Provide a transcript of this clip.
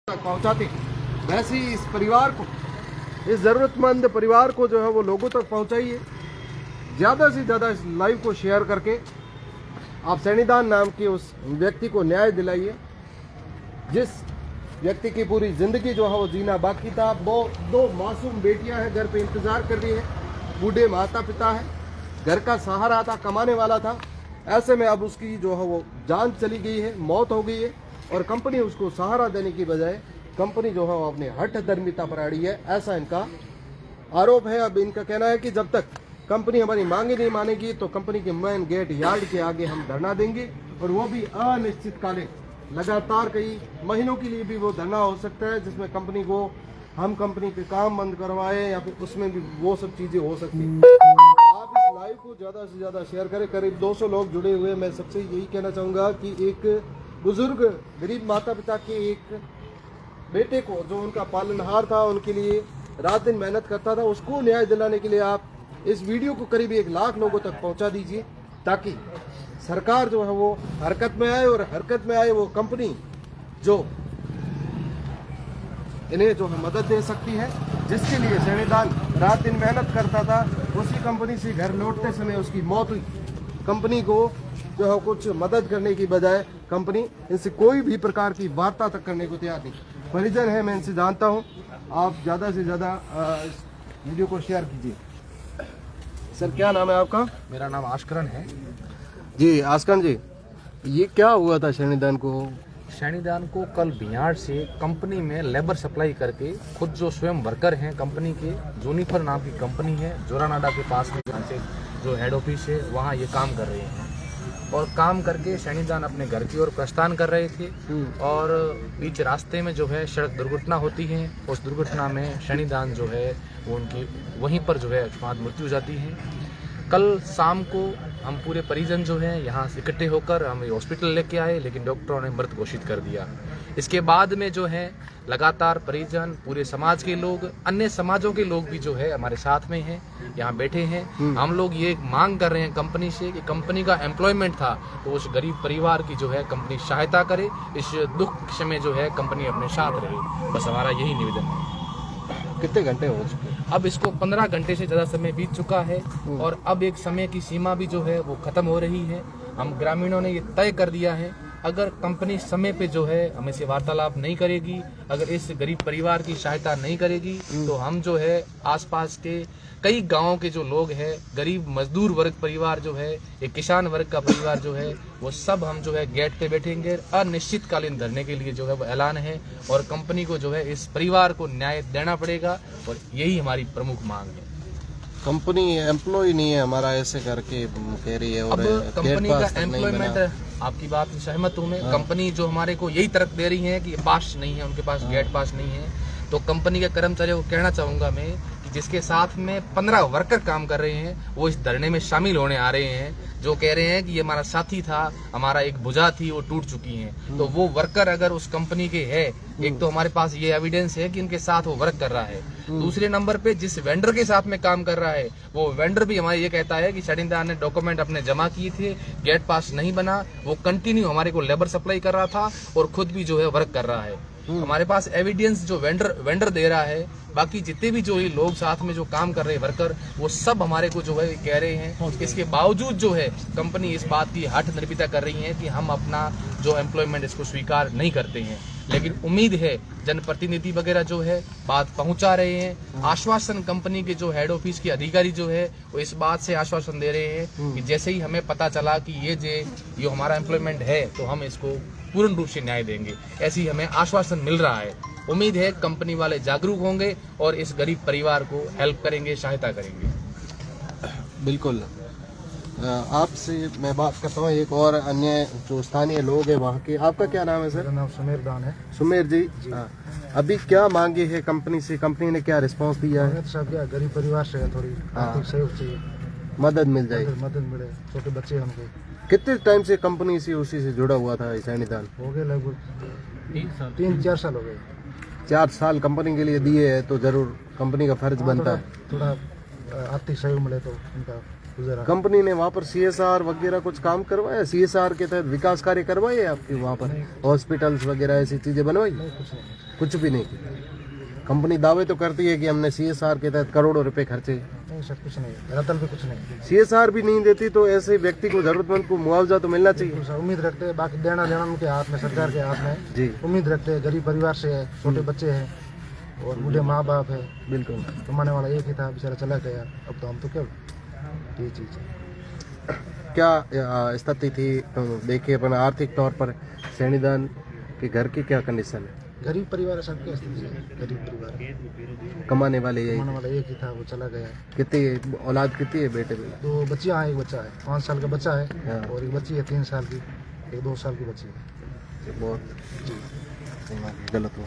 पहुंचाते वैसे ही इस परिवार को, इस ज़रूरतमंद परिवार को जो है वो लोगों तक पहुंचाइए। ज़्यादा से ज़्यादा इस लाइव को शेयर करके आप सैनिदान नाम के उस व्यक्ति को न्याय दिलाइए, जिस व्यक्ति की पूरी ज़िंदगी जो है वो जीना बाकी था। वो 2 मासूम बेटियां हैं, घर पे इंतज़ार कर रही है, बूढ़े माता पिता है, घर का सहारा था, कमाने वाला था। ऐसे में अब उसकी जो है वो जान चली गई है, मौत हो गई है, और कंपनी उसको सहारा देने की बजाय कंपनी जो है वो अपनी हठ धर्मिता पर अड़ी है, ऐसा इनका आरोप है। अब इनका कहना है कि जब तक कंपनी हमारी मांगे नहीं मानेगी तो कंपनी के मेन गेट यार्ड के आगे हम धरना देंगे, और वो भी अनिश्चितकालीन, लगातार कई महीनों के लिए भी वो धरना हो सकता है, जिसमें कंपनी को हम कंपनी के काम बंद करवाएं या फिर उसमें भी वो सब चीज़ें हो सकती हैं। आप इस लाइव को ज़्यादा से ज़्यादा शेयर करें। करीब 200 लोग जुड़े हुए। मैं सबसे यही कहना चाहूँगा कि एक बुजुर्ग गरीब माता पिता के एक बेटे को, जो उनका पालनहार था, उनके लिए रात दिन मेहनत करता था, उसको न्याय दिलाने के लिए आप इस वीडियो को करीब 1 लाख लोगों तक पहुंचा दीजिए, ताकि सरकार जो है वो हरकत में आए, और हरकत में आए वो कंपनी जो इन्हें जो है मदद दे सकती है, जिसके लिए सैनिदान रात दिन मेहनत करता था। उसी कंपनी से घर लौटते समय उसकी मौत हुई। कंपनी को जो है कुछ मदद करने की बजाय कंपनी इनसे कोई भी प्रकार की वार्ता तक करने को तैयार नहीं। परिजन है, मैं इनसे जानता हूँ। आप ज़्यादा से ज़्यादा इस वीडियो को शेयर कीजिए। सर, क्या नाम है आपका? मेरा नाम आशकरन है जी। आशकरन जी, ये क्या हुआ था सैनिदान को? सैनिदान को कल बिहार से कंपनी में लेबर सप्लाई करके, खुद जो स्वयं वर्कर हैं कंपनी के, जूनिफर नाम की कंपनी है, जोरानाडा के पास में जो हेड ऑफिस है, वहाँ ये काम कर रहे हैं। और काम करके सैनिदान अपने घर की ओर प्रस्थान कर रहे थे, और बीच रास्ते में जो है सड़क दुर्घटना होती है। उस दुर्घटना में सैनिदान जो है वो उनकी वहीं पर जो है अकस्मात मृत्यु हो जाती है। कल शाम को हम पूरे परिजन जो हैं यहाँ से इकट्ठे होकर हम हॉस्पिटल लेके आए, लेकिन डॉक्टरों ने मृत घोषित कर दिया। इसके बाद में जो है लगातार परिजन, पूरे समाज के लोग, अन्य समाजों के लोग भी जो है हमारे साथ में हैं, यहाँ बैठे हैं। हम लोग ये मांग कर रहे हैं कंपनी से कि कंपनी का एम्प्लॉयमेंट था तो उस गरीब परिवार की जो है कंपनी सहायता करे, इस दुख समय जो है कंपनी अपने साथ रहे। बस हमारा यही निवेदन है। कितने घंटे हो चुके? अब इसको 15 घंटे से ज़्यादा समय बीत चुका है, और अब एक समय की सीमा भी जो है वो ख़त्म हो रही है। हम ग्रामीणों ने ये तय कर दिया है, अगर कंपनी समय पे जो है हमें से वार्तालाप नहीं करेगी, अगर इस गरीब परिवार की सहायता नहीं करेगी, तो हम जो है आसपास के कई गांवों के जो लोग हैं, गरीब मजदूर वर्ग परिवार जो है, एक किसान वर्ग का परिवार जो है, वो सब हम जो है गेट पे बैठेंगे। अनिश्चितकालीन धरने के लिए जो है वो ऐलान है, और कंपनी को जो है इस परिवार को न्याय देना पड़ेगा, और यही हमारी प्रमुख मांग है। कंपनी एम्प्लॉय नहीं है हमारा, ऐसे करके कह रही है। और अब कंपनी का एम्प्लॉयमेंट, आपकी बात से सहमत हूँ मैं। कंपनी जो हमारे को यही तर्क दे रही है कि पास नहीं है, उनके पास गेट पास नहीं है। तो कंपनी के कर्मचारियों को कहना चाहूंगा मैं कि जिसके साथ में 15 वर्कर काम कर रहे हैं, वो इस धरने में शामिल होने आ रहे हैं, जो कह रहे हैं कि ये हमारा साथी था, हमारा एक भुजा थी, वो टूट चुकी है। तो वो वर्कर अगर उस कंपनी के है, एक तो हमारे पास ये एविडेंस है कि उनके साथ वो वर्क कर रहा है। दूसरे नंबर पे जिस वेंडर के साथ में काम कर रहा है, वो वेंडर भी हमारे ये कहता है कि सैनिदान ने डॉक्यूमेंट अपने जमा किए थे, गेट पास नहीं बना, वो कंटिन्यू हमारे को लेबर सप्लाई कर रहा था, और खुद भी जो है वर्क कर रहा है। हमारे पास एविडेंस जो वेंडर दे रहा है, बाकी जितने भी जो ये लोग साथ में जो काम कर रहे हैं वर्कर, वो सब हमारे को जो है कह रहे हैं। इसके बावजूद जो है कंपनी इस बात की हठ निर्भीता कर रही है कि हम अपना जो एम्प्लॉयमेंट इसको स्वीकार नहीं करते हैं। लेकिन उम्मीद है जनप्रतिनिधि वगैरह जो है बात पहुंचा रहे हैं। आश्वासन कंपनी के जो हेड ऑफिस के अधिकारी जो है वो इस बात से आश्वासन दे रहे हैं कि जैसे ही हमें पता चला कि ये हमारा एम्प्लॉयमेंट है, तो हम इसको पूर्ण रूप से न्याय देंगे। ऐसी हमें आश्वासन मिल रहा है। उम्मीद है कंपनी वाले जागरूक होंगे और इस गरीब परिवार को हेल्प करेंगे, सहायता करेंगे। बिल्कुल। आपसे मैं बात करता हूँ एक और अन्य जो स्थानीय लोग हैं वहाँ के। आपका क्या नाम है सर? मेरा नाम सुमेर दान है। सुमेर जी, अभी क्या मांगे है कंपनी से? कंपनी ने क्या रिस्पांस दिया है? सब क्या गरीब परिवार से थोड़ी आर्थिक सहयोग चाहिए, मदद मिल जाए, मदद मिले। छोटे बच्चे हमको। कितने टाइम से कंपनी से उसी से जुड़ा हुआ था सैनिदान? हो गए लगभग 3-4 साल हो गए। 4 साल कंपनी के लिए दिए है, तो जरूर कंपनी का फर्ज बनता है थोड़ा आर्थिक सहयोग मिले तो उनका गुजरा। कंपनी ने वहाँ पर CSR वगैरह कुछ काम करवाया? CSR के तहत विकास कार्य करवाए आपके वहाँ पर? हॉस्पिटल्स वगैरह ऐसी चीजें बनवाई? कुछ नहीं, कुछ भी नहीं किया। कंपनी दावे तो करती है कि हमने CSR के तहत करोड़ों रुपए खर्चे। नहीं सर, कुछ नहीं, रतल पे कुछ नहीं। CSR भी नहीं देती तो ऐसे व्यक्ति को, जरूरतमंद को मुआवजा तो मिलना चाहिए। सर उम्मीद रखते हैं, बाकी देना लेना उनके हाथ में, सरकार के हाथ में। जी उम्मीद रखते हैं, गरीब परिवार से है, छोटे बच्चे हैं और बूढ़े माँ बाप है, बिल्कुल। कमाने वाला एक ही था, बेचारा चला गया। अब तो हम तो क्या ये चीज़ है। क्या स्थिति थी? देखिए अपन आर्थिक तौर पर सैनिदान के घर की क्या कंडीशन है? गरीब परिवार है, सबके स्थिति है, गरीब परिवार है। कमाने वाले यही? कमाने वाला एक ही था, वो चला गया। कितनी औलाद कितनी है बेटे में? 2 बच्चियाँ हैं, एक बच्चा है, 5 साल का बच्चा है हाँ। और एक बच्ची है 3 साल की, एक 2 साल की बच्ची है। बहुत गलत हुआ।